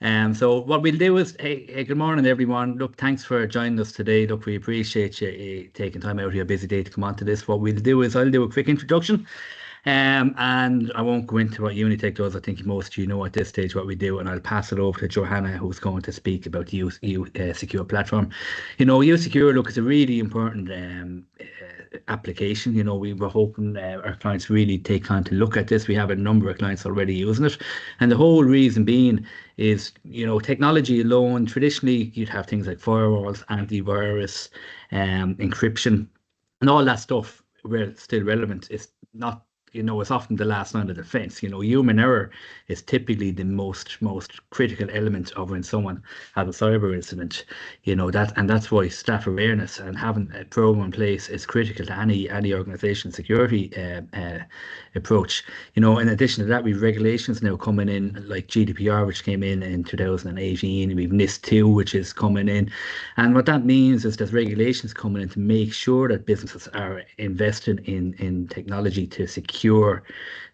So what we'll do is, hey, good morning, everyone. Look, thanks for joining us today. Look, we appreciate you taking time out of your busy day to come on to this. What we'll do is I'll do a quick introduction. And I won't go into what Unitech does. I think most of you know at this stage what we do, and I'll pass it over to Johanna, who's going to speak about the secure platform. usecure, look, is a really important application. We were hoping our clients really take time to look at this. We have a number of clients already using it, and the whole reason being is, technology alone. Traditionally, you'd have things like firewalls, antivirus, encryption, and all that stuff. Where it's still relevant, it's not, it's often the last line of defense. Human error is typically the most critical element of when someone has a cyber incident. That's why staff awareness and having a program in place is critical to any organization security approach. In addition to that, we've regulations now coming in, like GDPR, which came in 2018. We've NIS2, which is coming in, and what that means is there's regulations coming in to make sure that businesses are investing in technology to secure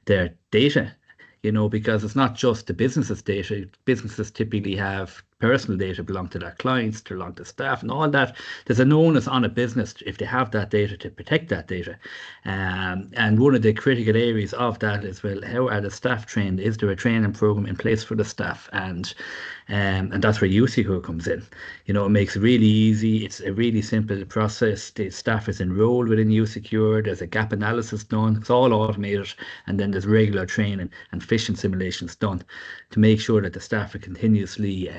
their data, because it's not just the business's data. Businesses typically have personal data belong to their clients, to belong to staff, and all that. There's an onus on a business if they have that data to protect that data. And one of the critical areas of that is, well, how are the staff trained? Is there a training program in place for the staff? And that's where usecure comes in. It makes it really easy. It's a really simple process. The staff is enrolled within usecure. There's a gap analysis done. It's all automated, and then there's regular training and phishing simulations done to make sure that the staff are continuously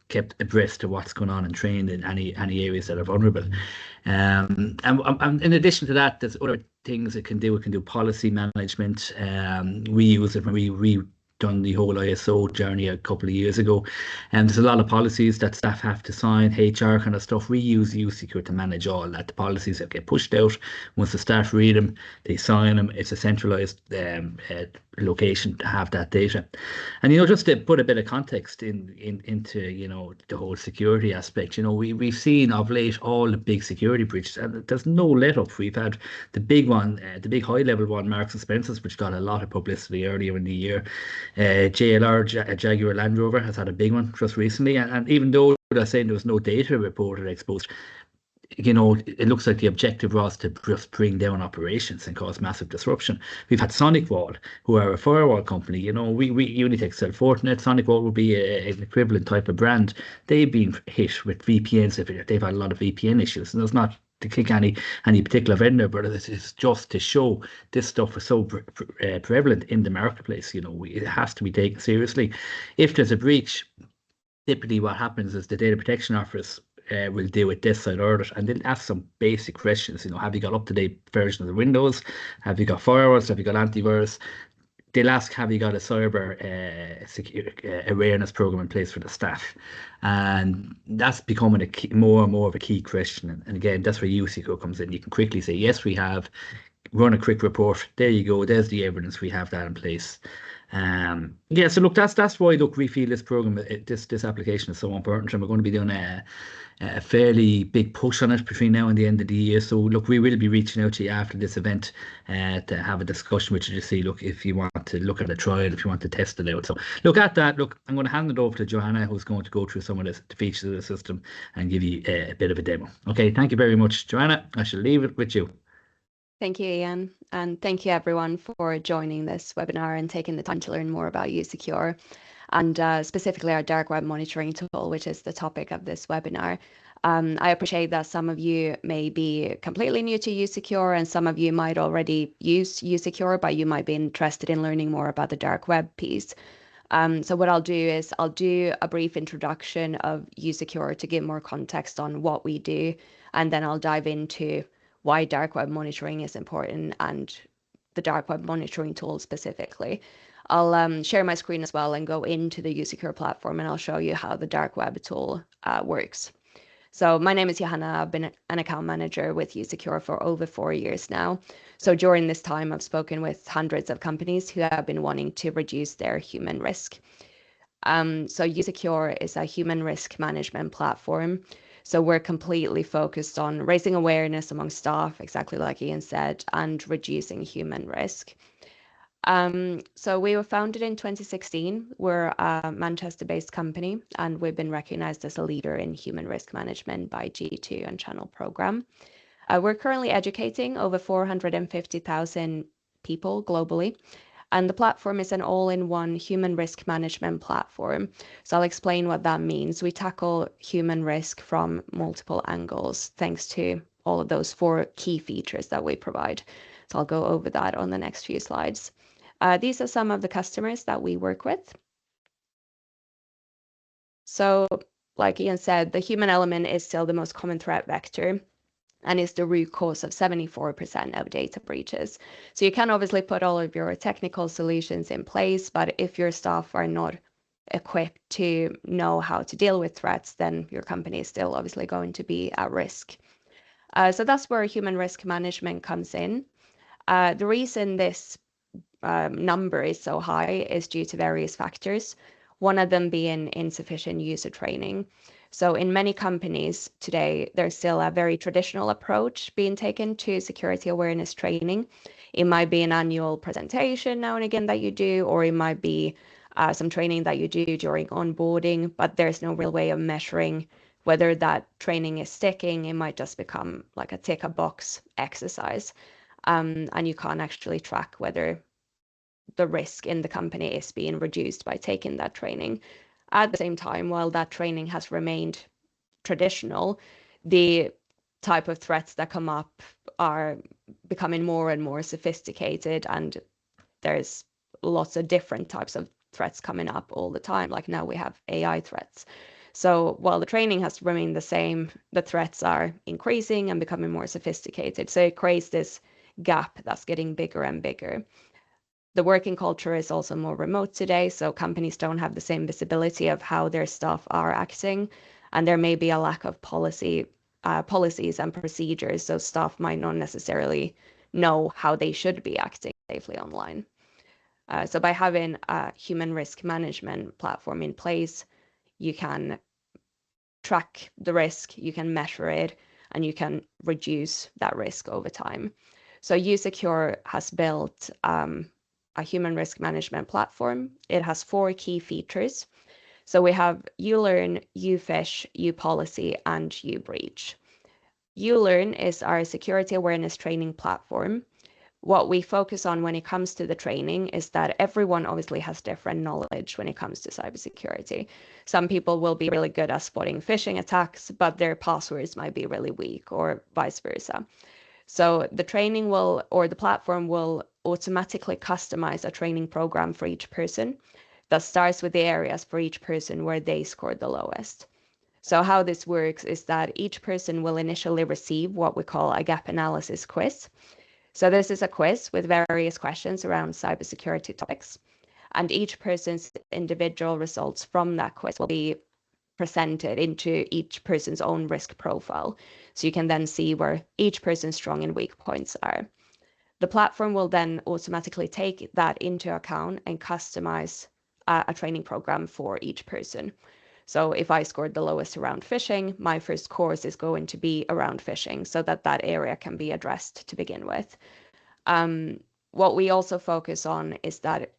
kept abreast of what's going on and trained in any areas that are vulnerable. And in addition to that, there's other things it can do. It can do policy management. We use it when we done the whole ISO journey a couple of years ago, and there's a lot of policies that staff have to sign, HR kind of stuff. We use usecure to manage all that. The policies that get pushed out, once the staff read them, they sign them. It's a centralized location to have that data. And just to put a bit of context into the whole security aspect, we've seen of late all the big security breaches, and there's no let up. We've had the big one, the big high level one, Marks and Spencers, which got a lot of publicity earlier in the year. JLR, Jaguar Land Rover, has had a big one just recently, and even though they're saying there was no data reported exposed, it looks like the objective was to just bring down operations and cause massive disruption. We've had SonicWall, who are a firewall company. We Unitech sell Fortinet. SonicWall would be an equivalent type of brand. They've been hit with VPNs. They've had a lot of VPN issues, and it's not to kick any particular vendor, but it's just to show this stuff is so prevalent in the marketplace. It has to be taken seriously. If there's a breach, typically what happens is the data protection office will do a desk side audit, and they'll ask some basic questions. Have you got up-to-date version of the Windows? Have you got firewalls? Have you got antivirus? They'll ask, have you got a cyber awareness program in place for the staff? And that's becoming more and more of a key question. And again, that's where usecure comes in. You can quickly say, yes, we have. Run a quick report. There you go. There's the evidence. We have that in place. So look, that's why we feel this program, this application is so important, and we're going to be doing a fairly big push on it between now and the end of the year. So look, we will be reaching out to you after this event to have a discussion with you to see, look, if you want to look at a trial, if you want to test it out. So look at that. Look, I'm going to hand it over to Johanna, who's going to go through some of the features of the system and give you a bit of a demo. Okay, thank you very much, Johanna. I shall leave it with you. Thank you, Ian, and thank you everyone for joining this webinar and taking the time to learn more about usecure, and specifically our dark web monitoring tool, which is the topic of this webinar. I appreciate that some of you may be completely new to usecure, and some of you might already use usecure, but you might be interested in learning more about the dark web piece. So what I'll do is I'll do a brief introduction of usecure to give more context on what we do, and then I'll dive into why dark web monitoring is important and the dark web monitoring tool specifically. I'll share my screen as well and go into the usecure platform, and I'll show you how the dark web tool works. So my name is Johanna. I've been an account manager with usecure for over 4 years now. So during this time, I've spoken with hundreds of companies who have been wanting to reduce their human risk. So usecure is a human risk management platform. So we're completely focused on raising awareness among staff, exactly like Ian said, and reducing human risk. So we were founded in 2016. We're a Manchester-based company, and we've been recognized as a leader in human risk management by G2 and Channel Program. We're currently educating over 450,000 people globally, and the platform is an all-in-one human risk management platform. So I'll explain what that means. We tackle human risk from multiple angles, thanks to all of those 4 key features that we provide. So I'll go over that on the next few slides. These are some of the customers that we work with. So, like Ian said, the human element is still the most common threat vector and is the root cause of 74% of data breaches. So you can obviously put all of your technical solutions in place, but if your staff are not equipped to know how to deal with threats, then your company is still obviously going to be at risk. So that's where human risk management comes in. The reason this number is so high is due to various factors, one of them being insufficient user training. So in many companies today, there's still a very traditional approach being taken to security awareness training. It might be an annual presentation now and again that you do, or it might be some training that you do during onboarding, but there's no real way of measuring whether that training is sticking. It might just become like a tick a box exercise. And you can't actually track whether the risk in the company is being reduced by taking that training. At the same time, while that training has remained traditional, the type of threats that come up are becoming more and more sophisticated, and there's lots of different types of threats coming up all the time. Like now we have AI threats. So while the training has remained the same, the threats are increasing and becoming more sophisticated. So it creates this gap that's getting bigger and bigger. The working culture is also more remote today, so companies don't have the same visibility of how their staff are acting, and there may be a lack of policies and procedures, so staff might not necessarily know how they should be acting safely online. So by having a human risk management platform in place, you can track the risk, you can measure it, and you can reduce that risk over time. So usecure has built a human risk management platform. It has 4 key features. So we have ulearn, ufish, upolicy, and ubreach. Ulearn is our security awareness training platform. What we focus on when it comes to the training is that everyone obviously has different knowledge when it comes to cybersecurity. Some people will be really good at spotting phishing attacks, but their passwords might be really weak, or vice versa. So the training will, or the platform will automatically customize a training program for each person that starts with the areas for each person where they scored the lowest. So how this works is that each person will initially receive what we call a gap analysis quiz. So this is a quiz with various questions around cybersecurity topics, and each person's individual results from that quiz will be presented into each person's own risk profile. So you can then see where each person's strong and weak points are. The platform will then automatically take that into account and customize a training program for each person. So if I scored the lowest around phishing, my first course is going to be around phishing so that that area can be addressed to begin with. What we also focus on is that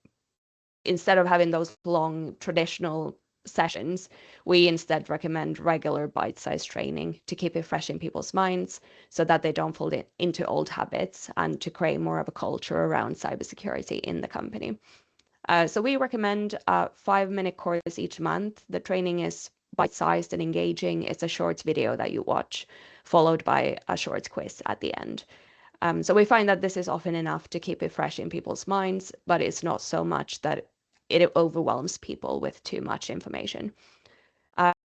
instead of having those long traditional sessions, we instead recommend regular bite-sized training to keep it fresh in people's minds so that they don't fall into old habits and to create more of a culture around cybersecurity in the company. So we recommend a 5-minute course each month. The training is bite-sized and engaging. It's a short video that you watch, followed by a short quiz at the end. So we find that this is often enough to keep it fresh in people's minds, but it's not so much that it overwhelms people with too much information.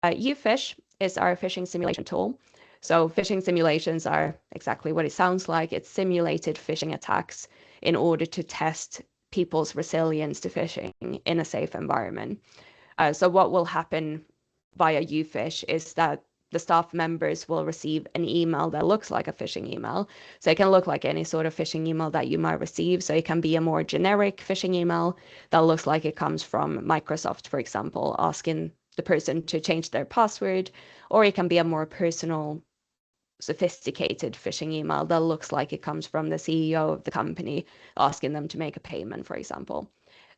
UFish is our phishing simulation tool. So phishing simulations are exactly what it sounds like. It's simulated phishing attacks in order to test people's resilience to phishing in a safe environment. So what will happen via UFish is that the staff members will receive an email that looks like a phishing email. So it can look like any sort of phishing email that you might receive. So it can be a more generic phishing email that looks like it comes from Microsoft, for example, asking the person to change their password, or it can be a more personal sophisticated phishing email that looks like it comes from the CEO of the company asking them to make a payment, for example.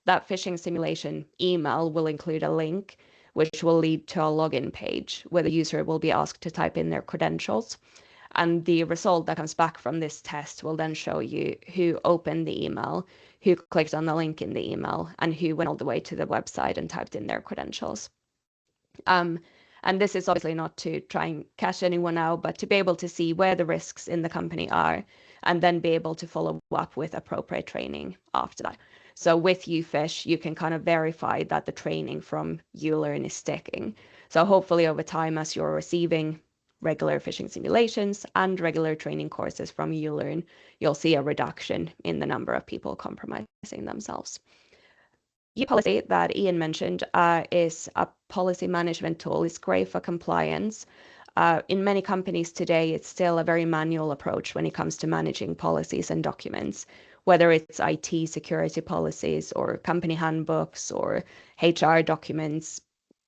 That phishing simulation email will include a link which will lead to a login page where the user will be asked to type in their credentials. And the result that comes back from this test will then show you who opened the email, who clicked on the link in the email, and who went all the way to the website and typed in their credentials. And this is obviously not to try and cash anyone out, but to be able to see where the risks in the company are and then be able to follow up with appropriate training after that. So with UFish, you can kind of verify that the training from ULearn is sticking. So hopefully over time, as you're receiving regular phishing simulations and regular training courses from ULearn, you'll see a reduction in the number of people compromising themselves. Policy that Ian mentioned is a policy management tool. It's great for compliance. In many companies today, it's still a very manual approach when it comes to managing policies and documents, whether it's IT security policies or company handbooks or HR documents,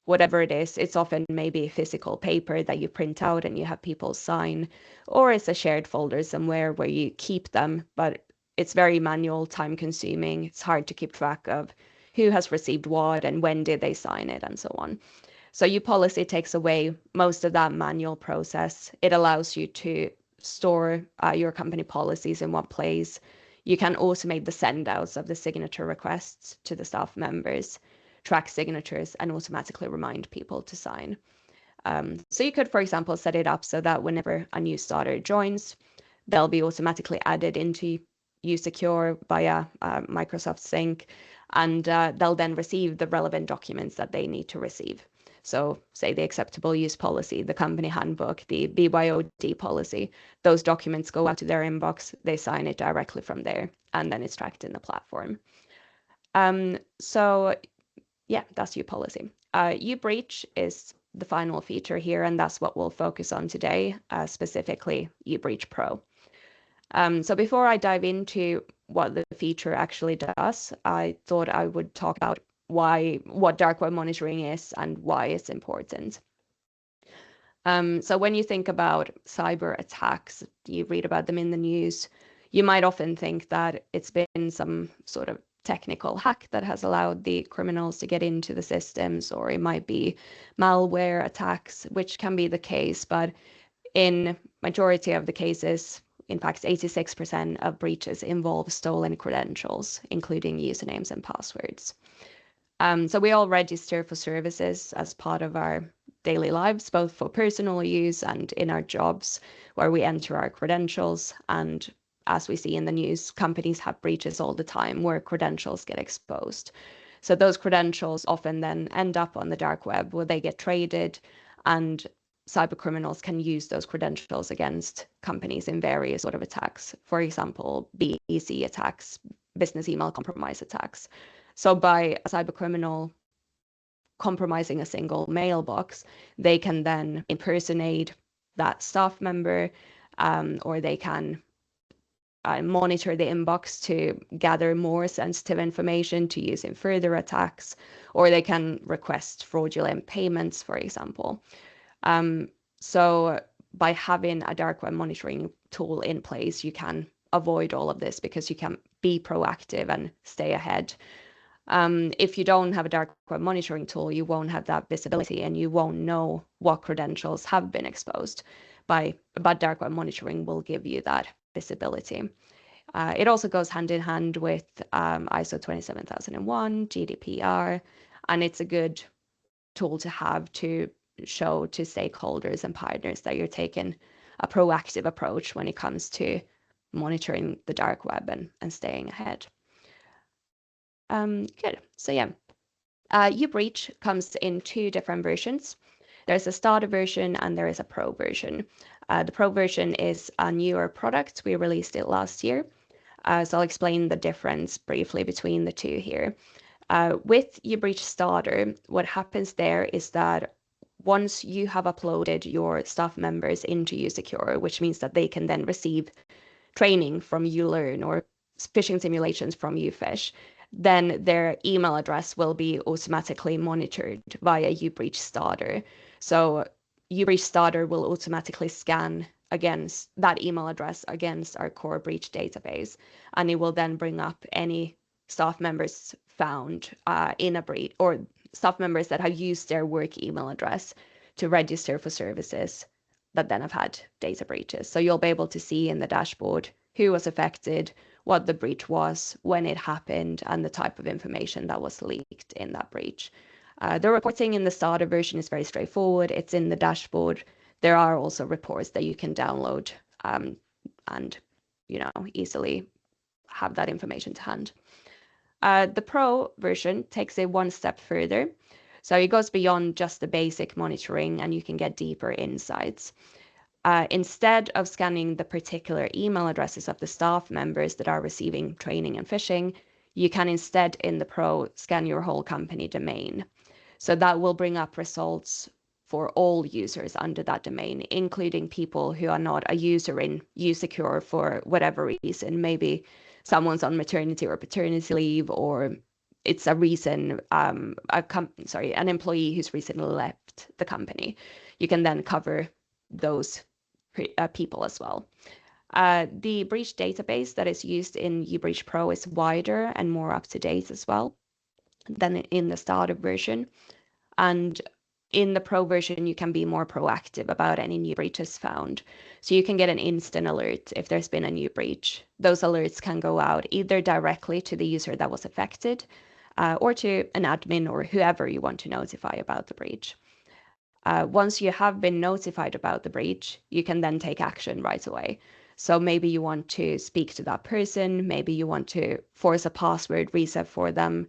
whatever it is. It's often maybe physical paper that you print out and you have people sign, or it's a shared folder somewhere where you keep them, but it's very manual, time consuming. It's hard to keep track of who has received what and when did they sign it and so on. So uPolicy takes away most of that manual process. It allows you to store your company policies in one place. You can automate the send outs of the signature requests to the staff members, track signatures, and automatically remind people to sign. So you could, for example, set it up so that whenever a new starter joins, they'll be automatically added into usecure via Microsoft Sync, and they'll then receive the relevant documents that they need to receive. So say the acceptable use policy, the company handbook, the BYOD policy, those documents go out to their inbox, they sign it directly from there, and then it's tracked in the platform. So yeah, that's uPolicy. uBreach is the final feature here, and that's what we'll focus on today, specifically uBreach Pro. So before I dive into what the feature actually does, I thought I would talk about what dark web monitoring is and why it's important. So when you think about cyber attacks, you read about them in the news, you might often think that it's been some sort of technical hack that has allowed the criminals to get into the systems, or it might be malware attacks, which can be the case, but in majority of the cases, in fact, 86% of breaches involve stolen credentials, including usernames and passwords. So we all register for services as part of our daily lives, both for personal use and in our jobs, where we enter our credentials. And as we see in the news, companies have breaches all the time where credentials get exposed. So those credentials often then end up on the dark web where they get traded, and cyber criminals can use those credentials against companies in various sort of attacks. For example, BEC attacks, business email compromise attacks. So by a cyber criminal compromising a single mailbox, they can then impersonate that staff member, or they can monitor the inbox to gather more sensitive information to use in further attacks, or they can request fraudulent payments, for example. So by having a dark web monitoring tool in place, you can avoid all of this because you can be proactive and stay ahead. If you don't have a dark web monitoring tool, you won't have that visibility and you won't know what credentials have been exposed. But dark web monitoring will give you that visibility. It also goes hand in hand with ISO 27001, GDPR, and it's a good tool to have to show to stakeholders and partners that you're taking a proactive approach when it comes to monitoring the dark web and staying ahead. Good. So yeah, uBreach comes in two different versions. There's a starter version and there is a pro version. The pro version is a newer product. We released it last year. So I'll explain the difference briefly between the two here. With uBreach Starter, what happens there is that once you have uploaded your staff members into usecure, which means that they can then receive training from ULearn or phishing simulations from UFish, then their email address will be automatically monitored via uBreach Starter. So uBreach Starter will automatically scan against that email address against our core breach database, and it will then bring up any staff members found in a breach, or staff members that have used their work email address to register for services that then have had data breaches. So you'll be able to see in the dashboard who was affected, what the breach was, when it happened, and the type of information that was leaked in that breach. The reporting in the starter version is very straightforward. It's in the dashboard. There are also reports that you can download and easily have that information to hand. The Pro version takes it one step further. So it goes beyond just the basic monitoring, and you can get deeper insights. Instead of scanning the particular email addresses of the staff members that are receiving training and phishing, you can instead in the Pro scan your whole company domain. So that will bring up results for all users under that domain, including people who are not a user in usecure for whatever reason. Maybe someone's on maternity or paternity leave, or it's a reason, an employee who's recently left the company. You can then cover those people as well. The breach database that is used in uBreach Pro is wider and more up to date as well than in the starter version. And in the Pro version, you can be more proactive about any new breaches found. So you can get an instant alert if there's been a new breach. Those alerts can go out either directly to the user that was affected or to an admin or whoever you want to notify about the breach. Once you have been notified about the breach, you can then take action right away. So maybe you want to speak to that person, maybe you want to force a password reset for them.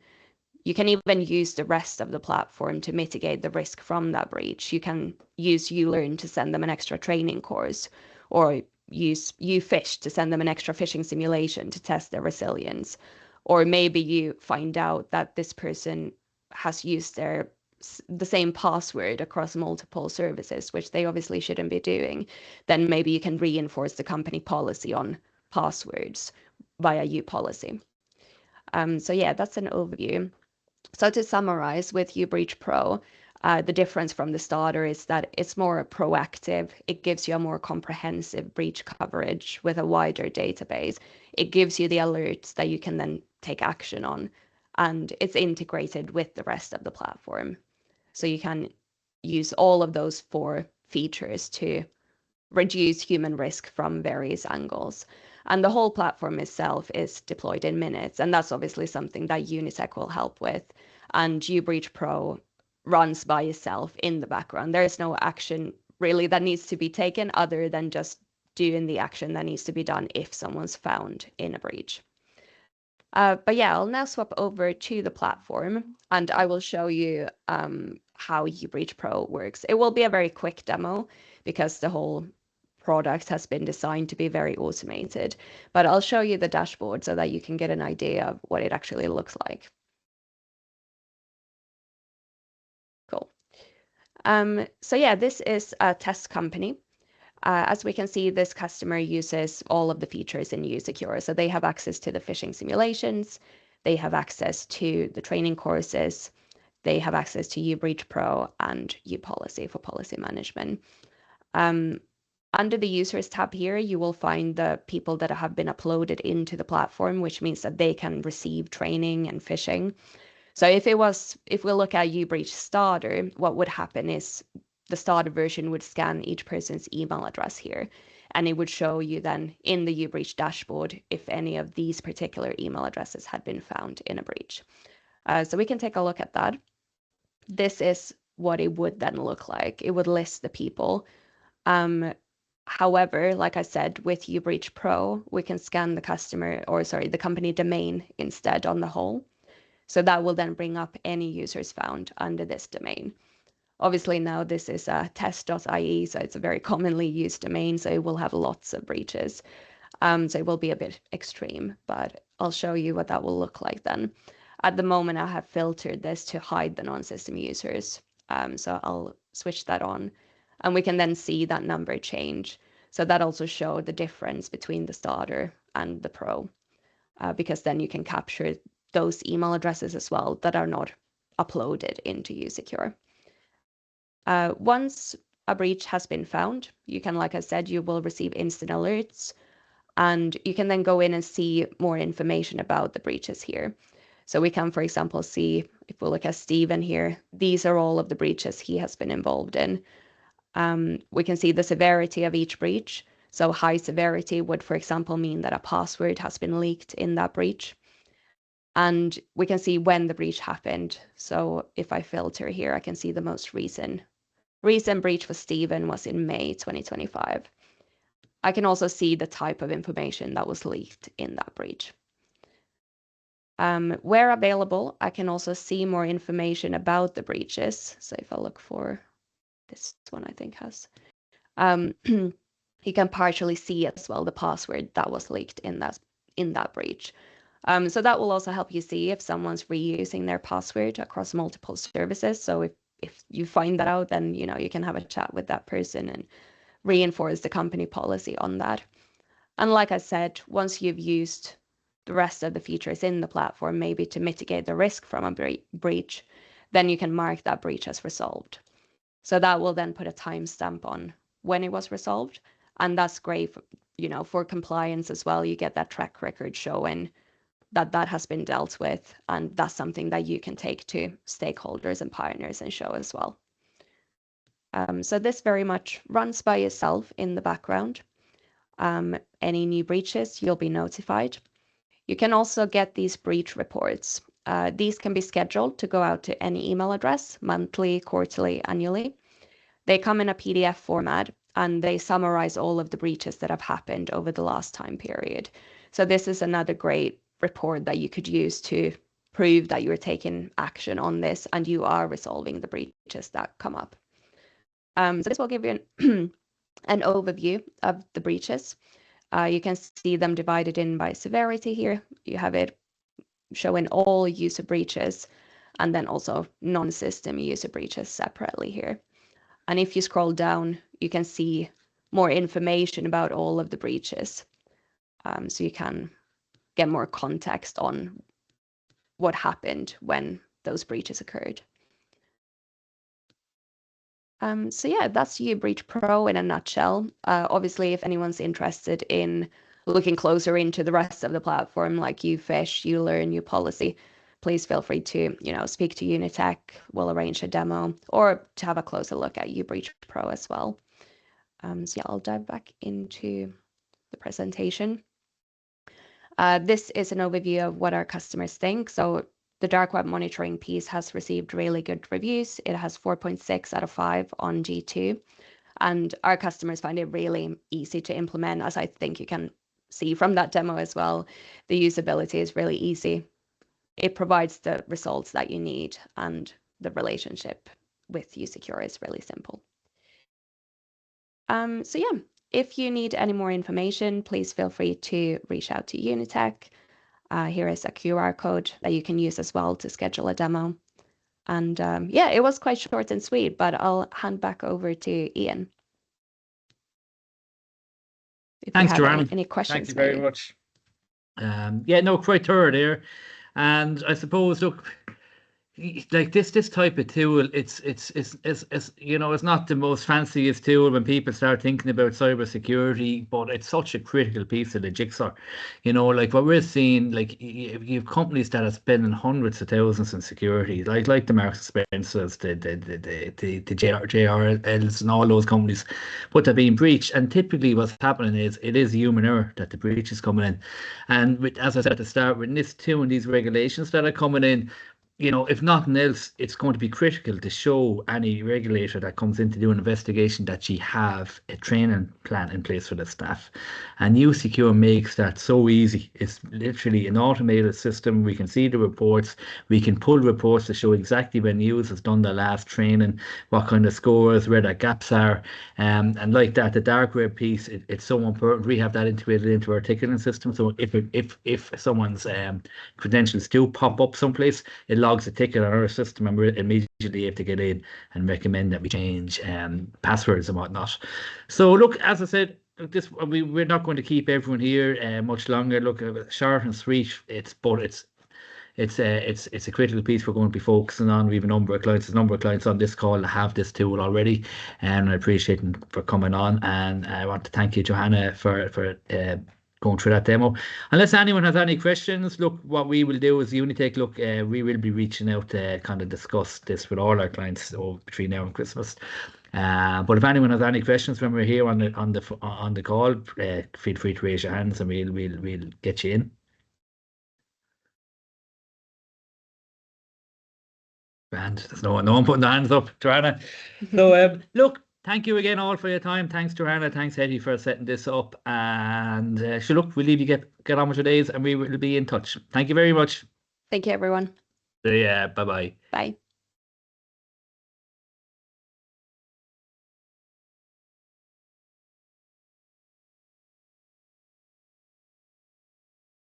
You can even use the rest of the platform to mitigate the risk from that breach. You can use uLearn to send them an extra training course, or use uPhish to send them an extra phishing simulation to test their resilience. Or maybe you find out that this person has used the same password across multiple services, which they obviously shouldn't be doing. Then maybe you can reinforce the company policy on passwords via uPolicy. So yeah, that's an overview. So to summarize, with uBreach Pro, the difference from the starter is that it's more proactive. It gives you a more comprehensive breach coverage with a wider database. It gives you the alerts that you can then take action on, and it's integrated with the rest of the platform. So you can use all of those 4 features to reduce human risk from various angles. And the whole platform itself is deployed in minutes. And that's obviously something that Unisec will help with. And uBreach Pro runs by itself in the background. There is no action really that needs to be taken other than just doing the action that needs to be done if someone's found in a breach. But yeah, I'll now swap over to the platform and I will show you how uBreach Pro works. It will be a very quick demo because the whole product has been designed to be very automated. But I'll show you the dashboard so that you can get an idea of what it actually looks like. Cool. So yeah, this is a test company. As we can see, this customer uses all of the features in usecure. So they have access to the phishing simulations, they have access to the training courses, they have access to uBreach Pro and uPolicy for policy management. Under the users tab here, you will find the people that have been uploaded into the platform, which means that they can receive training and phishing. So if we look at uBreach Starter, what would happen is the starter version would scan each person's email address here, and it would show you then in the uBreach dashboard if any of these particular email addresses had been found in a breach. So we can take a look at that. This is what it would then look like. It would list the people. However, like I said, with uBreach Pro, we can scan the company domain instead on the whole. So that will then bring up any users found under this domain. Obviously now this is a test.ie, so it's a very commonly used domain, so it will have lots of breaches. So it will be a bit extreme, but I'll show you what that will look like then. At the moment, I have filtered this to hide the non-system users. So I'll switch that on, and we can then see that number change. So that also shows the difference between the starter and the pro, because then you can capture those email addresses as well that are not uploaded into usecure. Once a breach has been found, you can, like I said, you will receive instant alerts, and you can then go in and see more information about the breaches here. So we can, for example, see if we look at Stephen here, these are all of the breaches he has been involved in. We can see the severity of each breach. So high severity would, for example, mean that a password has been leaked in that breach. And we can see when the breach happened. So if I filter here, I can see the most recent breach for Stephen was in May 2025. I can also see the type of information that was leaked in that breach. Where available, I can also see more information about the breaches. So if I look for this one, I think has, you can partially see as well the password that was leaked in that breach. So that will also help you see if someone's reusing their password across multiple services. So if you find that out, then you can have a chat with that person and reinforce the company policy on that. And like I said, once you've used the rest of the features in the platform, maybe to mitigate the risk from a breach, then you can mark that breach as resolved. So that will then put a timestamp on when it was resolved. And that's great for compliance as well. You get that track record showing that has been dealt with. And that's something that you can take to stakeholders and partners and show as well. So this very much runs by itself in the background. Any new breaches, you'll be notified. You can also get these breach reports. These can be scheduled to go out to any email address, monthly, quarterly, annually. They come in a PDF format, and they summarize all of the breaches that have happened over the last time period. So this is another great report that you could use to prove that you're taking action on this and you are resolving the breaches that come up. So this will give you an overview of the breaches. You can see them divided in by severity here. You have it showing all user breaches and then also non-system user breaches separately here. And if you scroll down, you can see more information about all of the breaches. So you can get more context on what happened when those breaches occurred. So yeah, that's uBreach Pro in a nutshell. Obviously, if anyone's interested in looking closer into the rest of the platform, like uFish, uLearn, uPolicy, please feel free to speak to Unitech. We'll arrange a demo or to have a closer look at uBreach Pro as well. So yeah, I'll dive back into the presentation. This is an overview of what our customers think. So the dark web monitoring piece has received really good reviews. It has 4.6 out of 5 on G2. And our customers find it really easy to implement, as I think you can see from that demo as well. The usability is really easy. It provides the results that you need, and the relationship with usecure is really simple. So yeah, if you need any more information, please feel free to reach out to Unitech. Here is a QR code that you can use as well to schedule a demo. And yeah, it was quite short and sweet, but I'll hand back over to Ian. If Thanks, you have Joanne. any questions, Thank you very maybe. much. Yeah, no, quite thorough there. And I suppose, look, like this type of tool, it's it's not the most fanciest tool when people start thinking about cybersecurity, but it's such a critical piece of the jigsaw. Like what we're seeing, like you have companies that are spending hundreds of thousands in security, like the Marks and Spencers, the JRLs, and all those companies, but they're being breached. And typically, what's happening is it is human error that the breach is coming in. And as I said at the start, with NIS2 and these regulations that are coming in, if nothing else, it's going to be critical to show any regulator that comes in to do an investigation that you have a training plan in place for the staff. And usecure makes that so easy. It's literally an automated system. We can see the reports. We can pull reports to show exactly when use has done the last training, what kind of scores, where the gaps are. And like that, the dark web piece, it's so important. We have that integrated into our ticketing system. So if someone's credentials do pop up someplace, it logs a ticket on our system, and we're immediately able to get in and recommend that we change passwords and whatnot. So look, as I said, we're not going to keep everyone here much longer. Look, short and sweet. It's it's a critical piece we're going to be focusing on. We have a number of clients, on this call that have this tool already, and I appreciate them for coming on. And I want to thank you, Johanna, for going through that demo. Unless anyone has any questions, look, what we will do is Unitake, look, we will be reaching out to kind of discuss this with all our clients between now and Christmas. But if anyone has any questions when we're here on the call, feel free to raise your hands and we'll get you in. And there's no one putting their hands up, Joanna. So look, thank you again all for your time. Thanks, Joanna. Thanks, Eddie, for setting this up. And sure, look, we'll leave you get on with your days, and we will be in touch. Thank you very much. Thank you, everyone. Yeah, bye-bye. Bye.